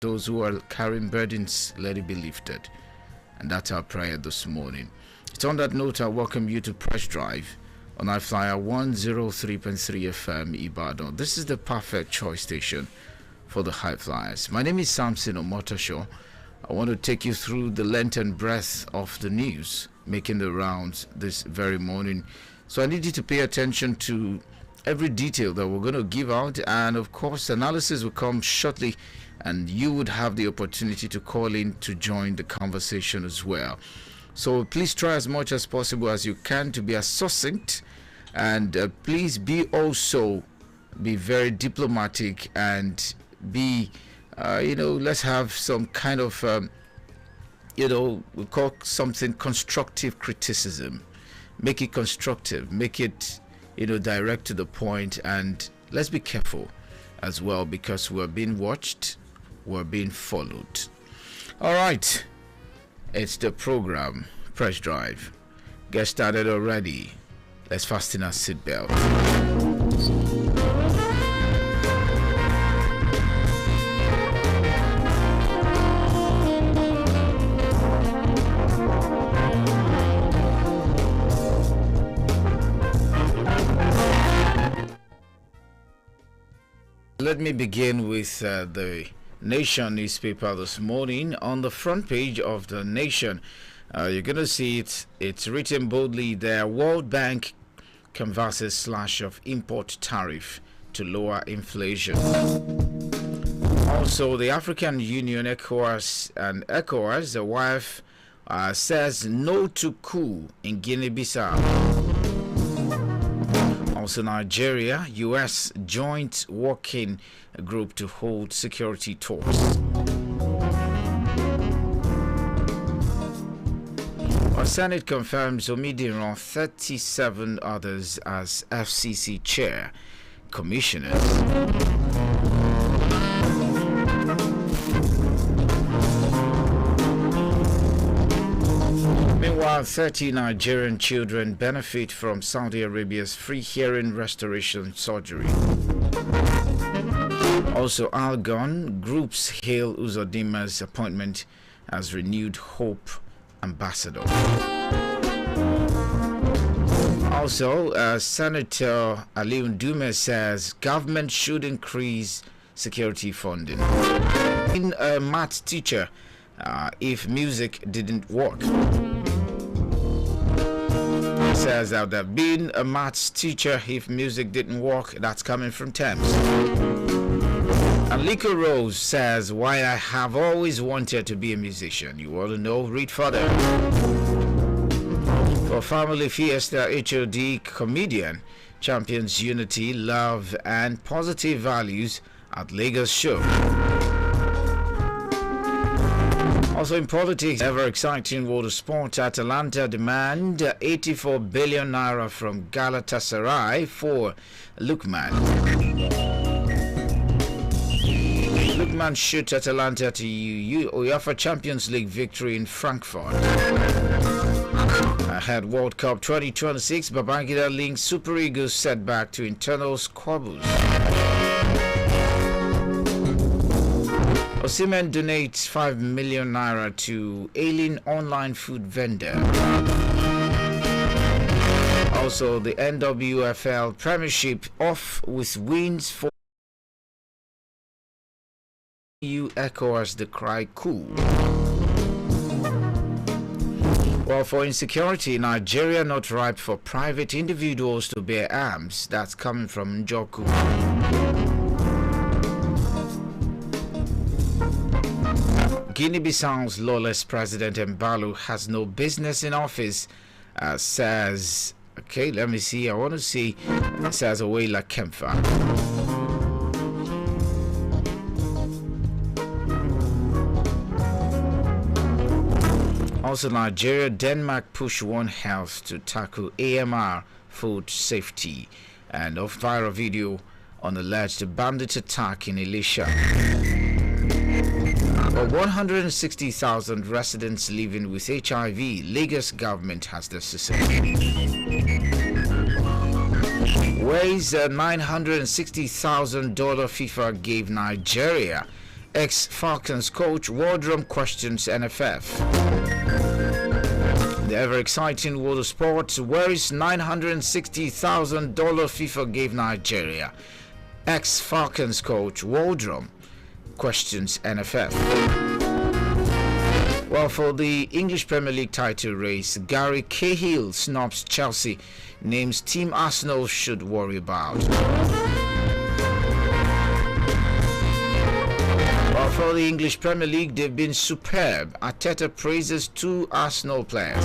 Those who are carrying burdens, let it be lifted. And that's our prayer this morning. It's on that note, I welcome you to Press Drive on I-FLIER 103.3 FM Ibadan. This is the perfect choice station for the high flyers. My name is Samson Omotosho. I want to take you through the length and breadth of the news making the rounds this very morning. So I need you to pay attention to every detail that we're going to give out, and of course analysis will come shortly, and you would have the opportunity to call in to join the conversation as well. So please try as much as possible as you can to be as succinct, and please be very diplomatic and be let's have some kind of we call something constructive criticism. Make it constructive, make it direct to the point, and let's be careful as well, because we're being watched, we're being followed. All right, it's the program Press Drive. Get started already. Let's fasten our seatbelt. Let me begin with the Nation newspaper this morning. On the front page of the Nation, you're going to see it's written boldly there: World Bank canvasses slash of import tariff to lower inflation. Also, the African Union, ECOWAS, the wife says no to coup in Guinea-Bissau. Also, Nigeria, U.S. joint working group to hold security talks. Our Senate confirms Omidiran 37 others as FCC chair commissioners. Meanwhile, 30 Nigerian children benefit from Saudi Arabia's free hearing restoration surgery. Also, Algon groups hail Uzodima's appointment as renewed hope ambassador. Also, Senator Aliun Dume says government should increase security funding. In a math teacher, if music didn't work. Says that there being a maths teacher if music didn't work. That's coming from Thames. And Liko Rose says, why I have always wanted to be a musician. You want to know? Read further. For Family Fiesta, HOD comedian champions unity, love and positive values at Lagos show. Also in politics, ever exciting world of sport, Atalanta demand 84 billion naira from Galatasaray for Lookman. Lookman shoots Atalanta to UEFA Champions League victory in Frankfurt. Ahead World Cup 2026, Babangida links Super Eagles setback to internal squabbles. Osimhen donates 5 million naira to alien online food vendor. Also, the NWFL Premiership off with wins for EU ECOWAS decry coup. Well, for insecurity, Nigeria not ripe for private individuals to bear arms. That's coming from Njoku. Guinea-Bissau's lawless president Mbalu has no business in office, says, okay, let me see, I want to see, says Owela Kemfa. Also, Nigeria, Denmark push One Health to tackle AMR food safety, and a viral video on alleged bandit attack in Elisha. 160,000 residents living with HIV, Lagos government has the system. Weighs $960,000 FIFA gave Nigeria Ex-Falcons coach wardrobe questions NFF. The ever-exciting world of sports. Where is $960,000 FIFA gave Nigeria? Ex-Falcons coach wardrobe questions NFF. Well, for the English Premier League title race, Gary Cahill snubs Chelsea, names team Arsenal should worry about. Well, for the English Premier League, they've been superb. Arteta praises 2 Arsenal players.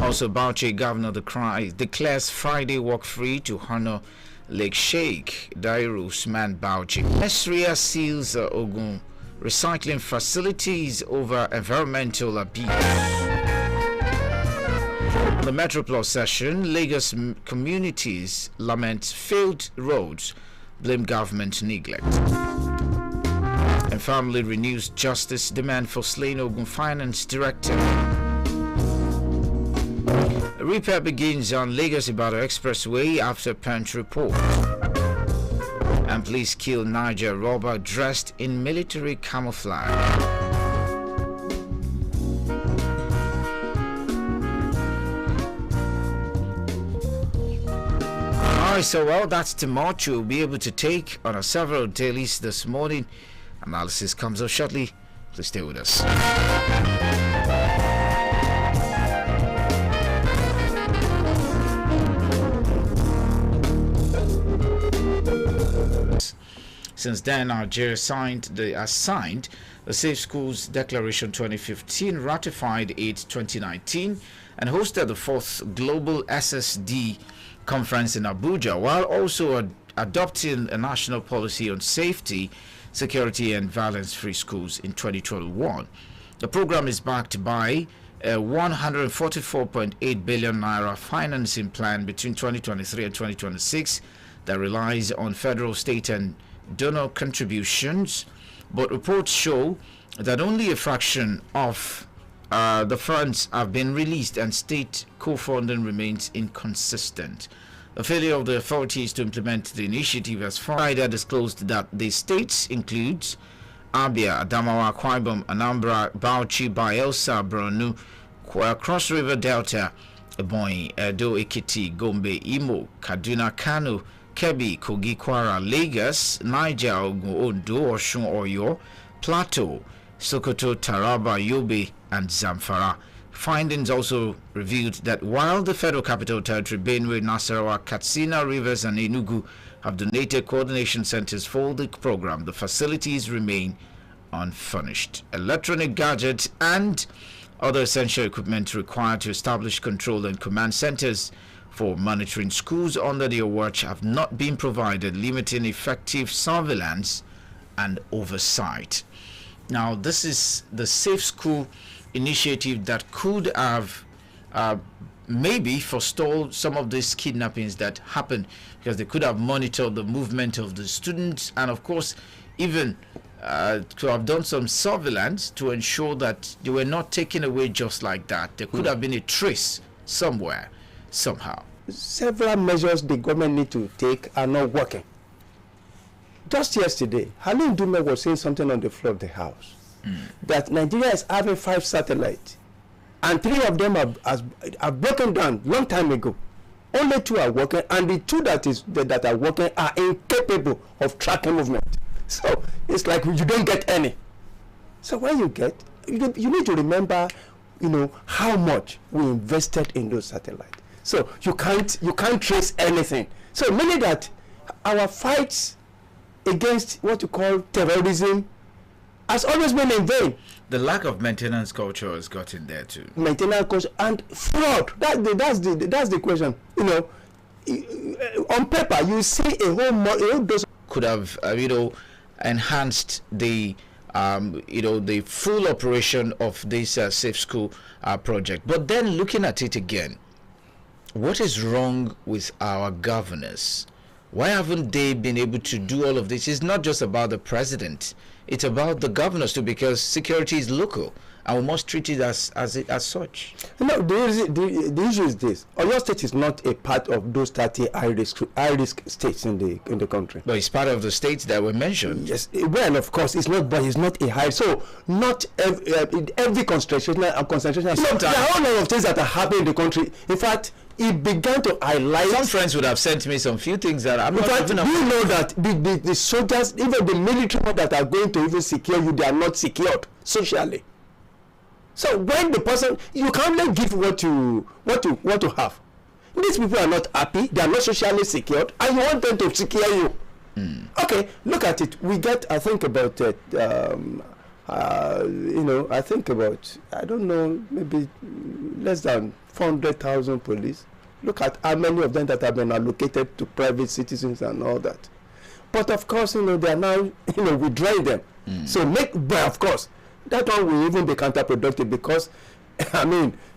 Also, Bauchi Governor declares Friday walk free to honor Lake Sheikh Dairu Usman Bauchi. Esria seals Ogun recycling facilities over environmental abuse. The Metro Plus session, Lagos communities lament failed roads, blame government neglect. And family renews justice demand for slain Ogun finance director. Repair begins on Lagos-Ibadan Expressway after Punch report. And police kill Niger robber dressed in military camouflage. Alright, so well, that's too much you'll be able to take on our several dailies this morning. Analysis comes up shortly. Please stay with us. Since then, Nigeria signed the Safe Schools Declaration 2015, ratified it 2019, and hosted the 4th Global SSD Conference in Abuja, while also adopting a national policy on safety, security, and violence-free schools in 2021. The program is backed by a 144.8 billion naira financing plan between 2023 and 2026 that relies on federal, state, and donor contributions, but reports show that only a fraction of the funds have been released and state co-funding remains inconsistent. The failure of the authorities to implement the initiative has further disclosed that the states includes Abia, Adamawa, Akwa Ibom, Anambra, Bauchi, Bayelsa, Borno, Cross River Delta, Ebonyi, Edo, Ekiti, Gombe, Imo, Kaduna, Kano, Kebbi, Kogi, Kwara, Lagos, Niger, Ogun, Ondo, Osun, Oyo, Plateau, Sokoto, Taraba, Yobe, and Zamfara. Findings also revealed that while the Federal Capital Territory, Benue, Nasarawa, Katsina, Rivers, and Enugu have donated coordination centers for the program, the facilities remain unfurnished. Electronic gadgets and other essential equipment required to establish control and command centers for monitoring schools under their watch have not been provided, limiting effective surveillance and oversight. Now, this is the Safe School initiative that could have maybe forestalled some of these kidnappings that happened, because they could have monitored the movement of the students and, of course, even to have done some surveillance to ensure that they were not taken away just like that. There could have been a trace somewhere, somehow. Several measures the government need to take are not working. Just yesterday, Halim Dume was saying something on the floor of the House, that Nigeria is having 5 satellites, and 3 of them are broken down long time ago. Only 2 are working, and the 2 that are working are incapable of tracking movement. So it's like you don't get any. So when you get, you need to remember, how much we invested in those satellites. So you can't trace anything. So meaning that our fights against what you call terrorism has always been in vain. The lack of maintenance culture has gotten there too. Maintenance culture and fraud. That's the question. On paper you see a whole dose could have enhanced the the full operation of this Safe School project. But then looking at it again, what is wrong with our governors? Why haven't they been able to do all of this? It's not just about the president. It's about the governors too, because security is local and we must treat it as such. No, the issue is this: Oyo State is not a part of those 30 high risk states in the country. But it's part of the states that were mentioned. Yes, well, of course, it's not, but it's not a high. So not every concentration. There are a whole lot of things that are happening in the country. In fact, it began to highlight. Some friends would have sent me some few things that I'm in not fact, even. You know that the soldiers, even the military that are going to even secure you, they are not secured socially. So when the person, you can't only give what you have. These people are not happy, they are not socially secured, and you want them to secure you. Okay, look at it. We get, I think about I think about, I don't know, maybe less than 400,000 police. Look at how many of them that have been allocated to private citizens and all that. But of course, they are now, withdrawing them. So but of course, that one will even be counterproductive because,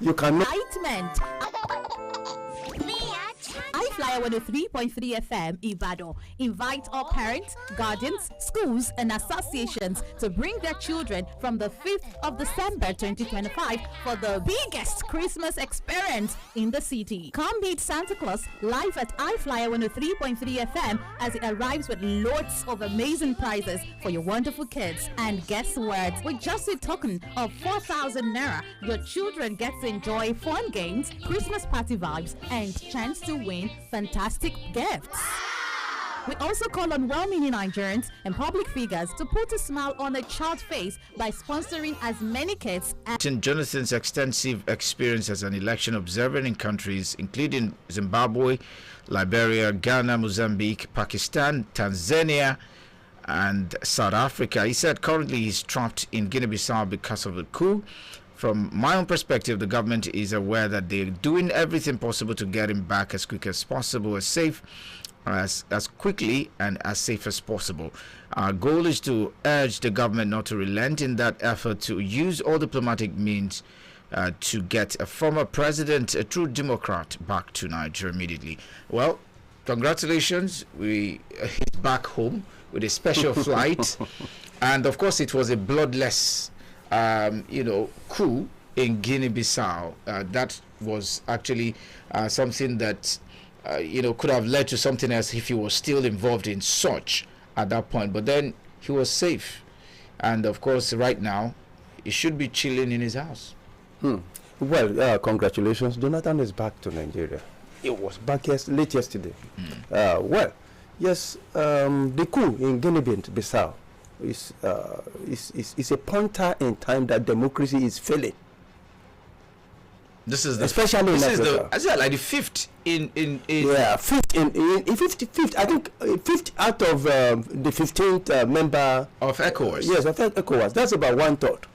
you cannot. I-FLIER 103.3 FM Ibadan invite all parents, guardians, schools and associations to bring their children from the 5th of December 2025 for the biggest Christmas experience in the city. Come meet Santa Claus live at I-FLIER 103.3 FM as it arrives with loads of amazing prizes for your wonderful kids. And guess what? With just a token of 4,000 naira, your children get to enjoy fun games, Christmas party vibes, and chance to win fantastic gifts. We also call on well-meaning Nigerians and public figures to put a smile on a child's face by sponsoring as many kids as Jonathan's extensive experience as an election observer in countries including Zimbabwe, Liberia, Ghana, Mozambique, Pakistan, Tanzania, and South Africa. He said currently he's trapped in Guinea-Bissau because of a coup. From my own perspective, the government is aware that they're doing everything possible to get him back as quick as possible, as safe as quickly and as safe as possible. Our goal is to urge the government not to relent in that effort to use all diplomatic means to get a former president, a true Democrat, back to Nigeria immediately. Well, congratulations. He's back home with a special flight. And of course, it was a bloodless coup in Guinea-Bissau. That was actually something that could have led to something else if he was still involved in such at that point. But then he was safe, and of course, right now, he should be chilling in his house. Well, congratulations. Jonathan is back to Nigeria. It was back late yesterday. Well, yes, the coup in Guinea-Bissau is a pointer in time that democracy is failing. This is the especially in Africa. Is it like the fifth in fifth in 55th, I think, fifth out of the 15th member of ECOWAS. Yes, of ECOWAS. That's about 1/3.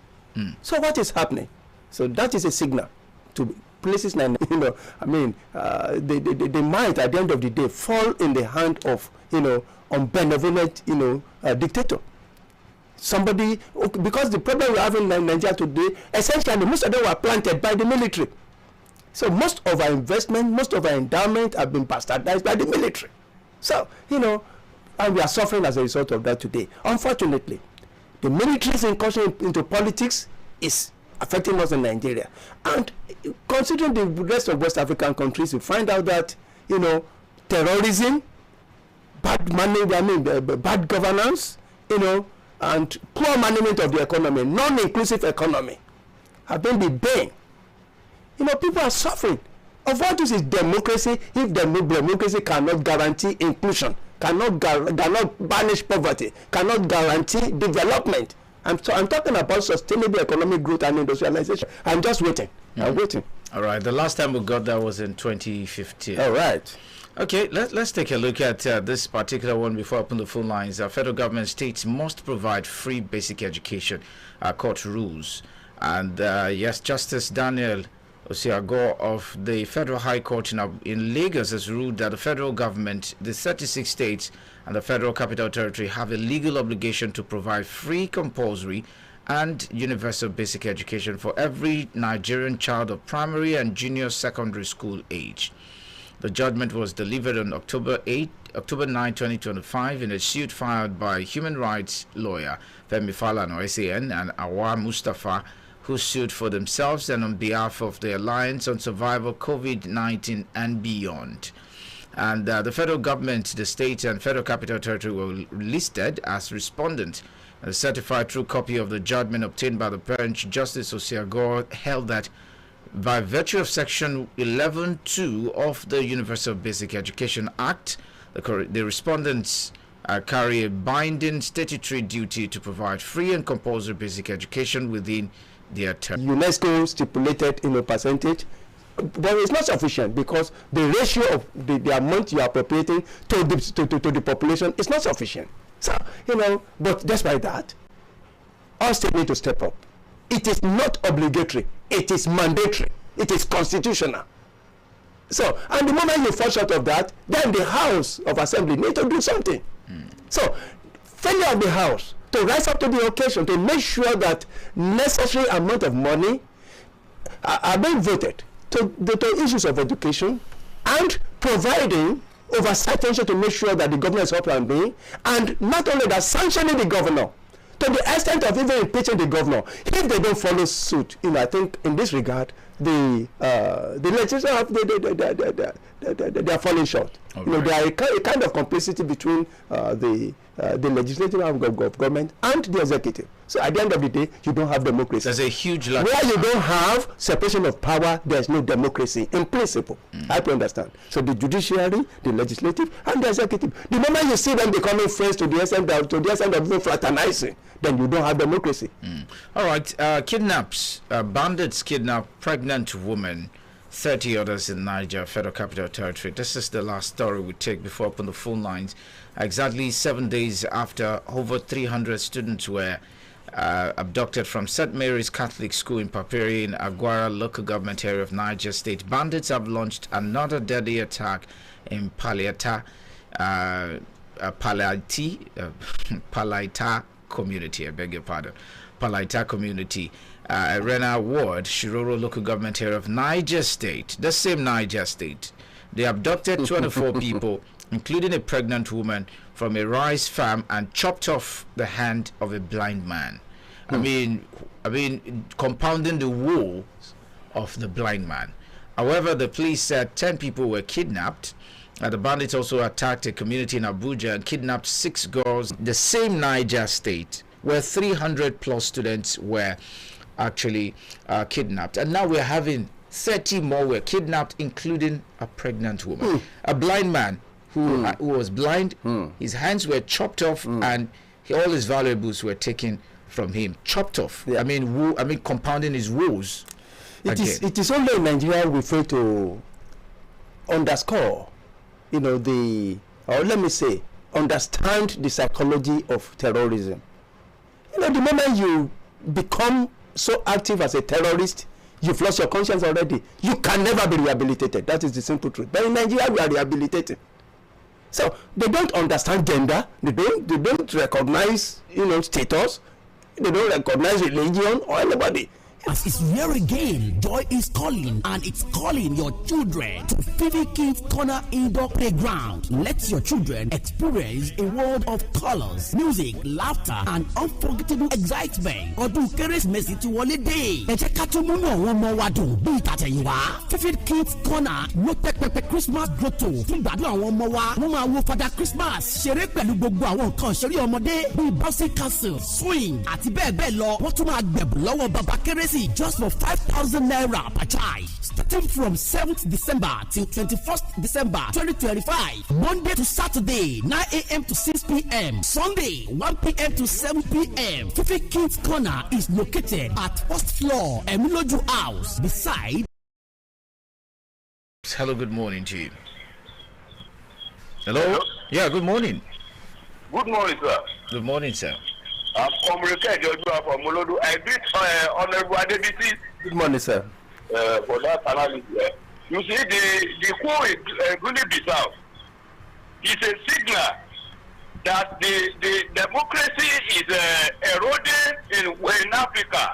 So what is happening? So that is a signal to places like, they might at the end of the day fall in the hand of unbenevolent dictator. Somebody, because the problem we have in Nigeria today, essentially most of them were planted by the military. So most of our investment, most of our endowment have been bastardized by the military. So, and we are suffering as a result of that today. Unfortunately, the military's incursion into politics is affecting us in Nigeria. And considering the rest of West African countries, you find out that, terrorism, bad management, bad governance, and poor management of the economy, non-inclusive economy, have been the bane. People are suffering. Of what is democracy if democracy cannot guarantee inclusion, cannot banish poverty, cannot guarantee development? I'm talking about sustainable economic growth and industrialization. I'm just waiting. I'm waiting. All right. The last time we got that was in 2015. All right. Okay, let's take a look at this particular one before I open the phone lines. Federal government states must provide free basic education, court rules. And yes, Justice Daniel Osiago of the Federal High Court in Lagos has ruled that the federal government, the 36 states, and the Federal Capital Territory have a legal obligation to provide free, compulsory, and universal basic education for every Nigerian child of primary and junior secondary school age. The judgment was delivered on October 9, 2025 in a suit filed by human rights lawyer Femi Falana, SAN, and Awar Mustafa, who sued for themselves and on behalf of the Alliance on Survival COVID-19 and Beyond. And the federal government, the state and federal capital territory were listed as respondents. A certified true copy of the judgment obtained by the parent, Justice Osiagor, held that by virtue of Section 11.2 of the Universal Basic Education Act, the respondents carry a binding statutory duty to provide free and compulsory basic education within their territory. UNESCO stipulated in a percentage, but it's not sufficient because the ratio of the amount you are appropriating to the population is not sufficient. So, but despite that, all states need to step up. It is not obligatory. It is mandatory. It is constitutional. So, and the moment you fall short of that, then the House of Assembly need to do something. So, failure of the House to rise up to the occasion to make sure that necessary amount of money are being voted to issues of education and providing oversight to make sure that the governor is up and doing, and not only that, sanctioning the governor to the extent of even impeaching the governor if they don't follow suit. I think in this regard, the legislature they are falling short. Right. There are a kind of complicity between the legislative arm of government and the executive. So at the end of the day, you don't have democracy. There's a huge lack. Where you don't have separation of power, there's no democracy in principle. I have to understand. So the judiciary, the legislative, and the executive. The moment you see them becoming friends to the extent of even fraternizing, then you don't have democracy. All right. Bandits kidnap pregnant woman, 30 others in Niger, Federal Capital Territory. This is the last story we take before open the phone lines. Exactly 7 days after over 300 students were abducted from St. Mary's Catholic School in Papiri in Aguara local government area of Niger State, bandits have launched another deadly attack in Palaita community. I beg your pardon. Palaita community, Rena Ward, Shiroro local government area of Niger State, the same Niger State. They abducted 24 people, including a pregnant woman, from a rice farm and chopped off the hand of a blind man. I mean, compounding the woes of the blind man. However, the police said 10 people were kidnapped. The bandits also attacked a community in Abuja and kidnapped 6 girls. The same Niger State, where 300 plus students were actually kidnapped. And now we're having 30 more were kidnapped, including a pregnant woman. A blind man who was blind, his hands were chopped off and all his valuables were taken from him. Chopped off. Yeah. I mean, compounding his woes. It is only in Nigeria we fail to underscore, let me say, understand the psychology of terrorism. The moment you become so active as a terrorist, you've lost your conscience already. You can never be rehabilitated. That is the simple truth. But in Nigeria, we are rehabilitated. So they don't understand gender. They don't recognize, status. They don't recognize religion or anybody. As it's here again, joy is calling, and it's calling your children to Fifi Kids Corner Indoor Playground. Let your children experience a world of colors, music, laughter, and unforgettable excitement. Ọdún Kérésìmesì ti wọlé dé. Ẹ jẹ́ ká tún múnú àwọn ọmọ wa dùn bí ìtàtẹ̀yìnwá. Fifi Kids Corner ló pẹpẹpẹ Christmas grotto fún ìgbádùn àwọn ọmọ wa. Wọ́n máa wo Father Christmas ṣeré pẹ̀lú gbogbo àwọn nǹkan ìṣeré ọmọdé bíi bouncy castle, swing àti bẹ́ẹ̀ bẹ́ẹ̀ lọ. Wọ́n tún máa gbẹ̀bùn lọ́wọ́ bàbá Kérésì just for 5,000 naira per child, starting from 7th December till 21st December 2025. Monday to Saturday, 9 a.m. to 6 p.m. Sunday, 1 p.m. to 7 p.m. Fifi Kids Corner is located at first floor, Emiloju House, beside. Hello, good morning to you. Hello? Yeah, good morning. Good morning, sir. Good morning, sir. I'm Comrade Joshua from Molodu. I greet Honorable Adebisi. Good morning, sir. For that analysis. You see, the coup in Guinea-Bissau is a signal that the democracy is eroding in Africa.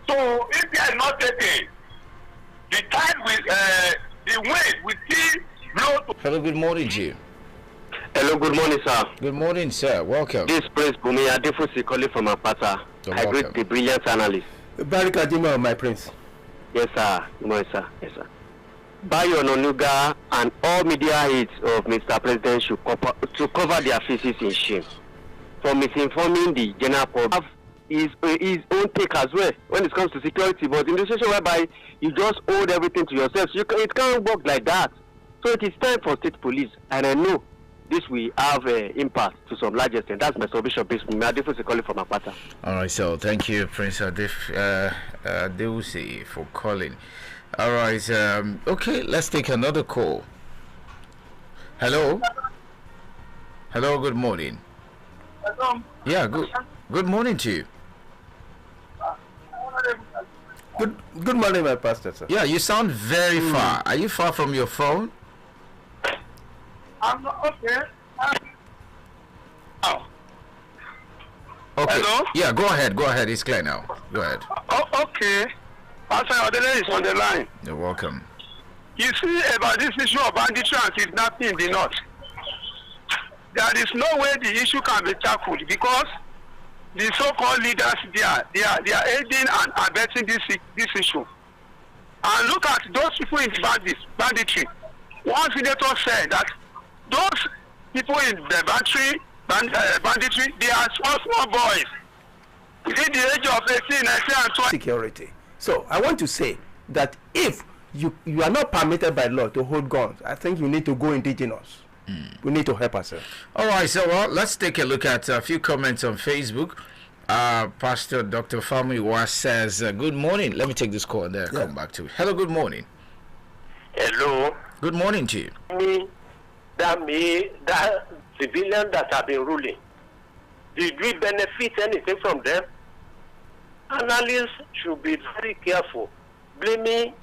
So if they are not taken, the tide will, the wind will still blow to. Hello, good morning to you. Hello, good morning, sir. Good morning, sir. Welcome. This is Prince Bumi Adefusi calling from Apata. I greet the brilliant analyst. Barika Jima, my prince. Yes, sir. Good morning, sir. Yes, sir. Bayo Nonuga and all media aides of Mr. President should cover their faces in shame for misinforming the general public. Have his own take as well when it comes to security, but in the situation whereby you just hold everything to yourself, it can't work like that. So it is time for state police, and I know this will have impact to some large extent. That's my submission based on my difference calling from Apata. All right, so thank you, Prince Deusi, for calling. All right, okay, let's take another call. Hello. Hello, good morning. Yeah, good morning to you. Good morning, my pastor, sir. Yeah, you sound very far. Are you far from your phone? I'm okay. Oh. Okay. Hello? Yeah, go ahead. It's clear now. Go ahead. Oh, okay. Pastor Odele is on the line. You're welcome. You see about this issue of banditry and kidnapping in the north. There is no way the issue can be tackled because the so-called leaders they are aiding and abetting this issue. And look at those people in banditry. One senator said that those people in the banditry, they are small boys within the age of 18, 19, and 20. Security. So I want to say that if you are not permitted by law to hold guns, I think you need to go indigenous. We need to help ourselves. All right, so let's take a look at a few comments on Facebook. Pastor Dr. Famiwa says, good morning. Let me take this call and then come back to it. Hello, good morning. Hello. Good morning to you. That civilians that have been ruling, did we benefit anything from them? Analysts should be very careful blaming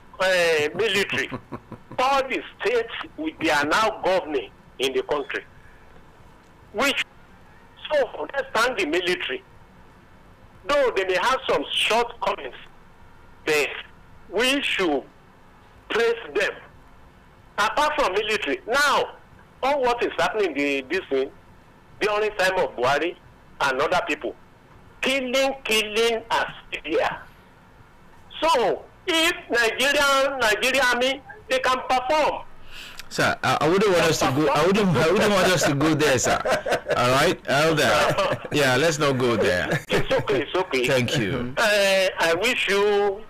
military. All the states they are now governing in the country. So let's thank the military. Though they may have some shortcomings, but we should praise them. Apart from military, now all what is happening this thing during time of Buhari and other people, killing as severe. So if Nigerian army, they can perform. Sir, I wouldn't want us to go. I wouldn't want us to go there, sir. All right, Elder. Yeah, let's not go there. It's okay. Thank you. I wish you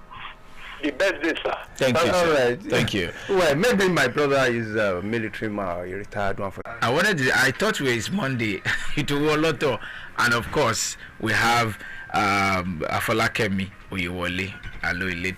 the best day, sir. Thank you, All sir. right. Thank you. Well, maybe my brother is a military man, a retired one. I thought it's Monday. It was a lot, and of course we have Afolakemi Oyewole Aloile